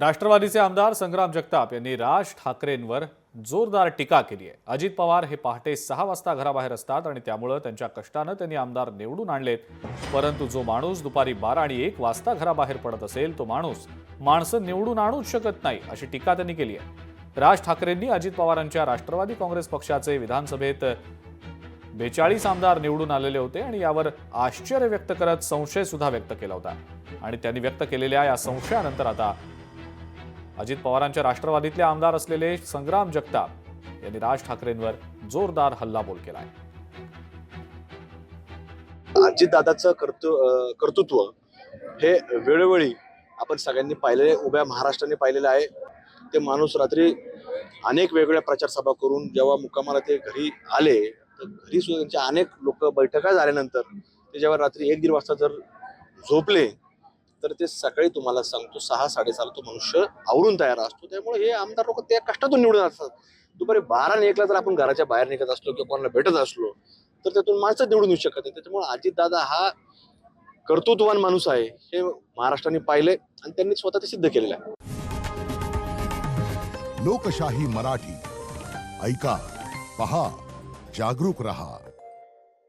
राष्ट्रवादीचे आमदार संग्राम जगताप यांनी राज ठाकरेंवर जोरदार टीका केली आहे। अजित पवार हे पहाटे 6 वाजता घराबाहेर असतात आणि त्यामुळे त्यांच्या कष्टाने त्यांनी आमदार निवडून आणलेत, परंतु जो माणूस दुपारी 12 आणि 1 वाजता घराबाहेर पडत असेल तो माणसं निवडून आणूच शकत नाही, अशी टीका त्यांनी केली आहे। राज ठाकरेंनी अजित पवारांच्या राष्ट्रवादी काँग्रेस पक्षाचे विधानसभेत 42 आमदार निवडून आलेले होते आणि यावर आश्चर्य व्यक्त करत संशय सुद्धा व्यक्त केला होता आणि त्यांनी व्यक्त केलेल्या या संशयानंतर आता अजित पवारांच्या राष्ट्रवादीतले आमदार असलेले संग्राम जगताप यांनी राज ठाकरेंवर जोरदार हल्लाबोल केलाय। अजितदादाचं कर्तृत्व हे वेळोवेळी आपण सगळ्यांनी पाहिलेले, उभ्या महाराष्ट्राने पाहिलेलं आहे। ते माणूस रात्री अनेक वेगवेगळ्या प्रचार सभा करून जेव्हा मुक्कामाला ते घरी आले, तर घरी सुद्धा त्यांच्या अनेक लोक बैठका झाल्यानंतर ते जेव्हा रात्री 1-1.5 वाजता जर झोपले तर ते सकाळी तुम्हाला सांगतो 6-6:30 तो मनुष्य आवरून तयार असतो। त्यामुळे हे आमदार लोक त्या कष्टातून निवडून असतात। दुपारी 12 आणि 1ला जर आपण घराच्या बाहेर निघत असलो किंवा कोणाला भेटत असलो तर त्यातून माणसं निवडून येऊ शकत नाही। त्याच्यामुळे अजितदादा हा कर्तृत्ववान माणूस आहे हे महाराष्ट्राने पाहिलंय आणि त्यांनी स्वतः ते सिद्ध केलेलं आहे। लोकशाही मराठी ऐका, पहा, जागरूक रहा।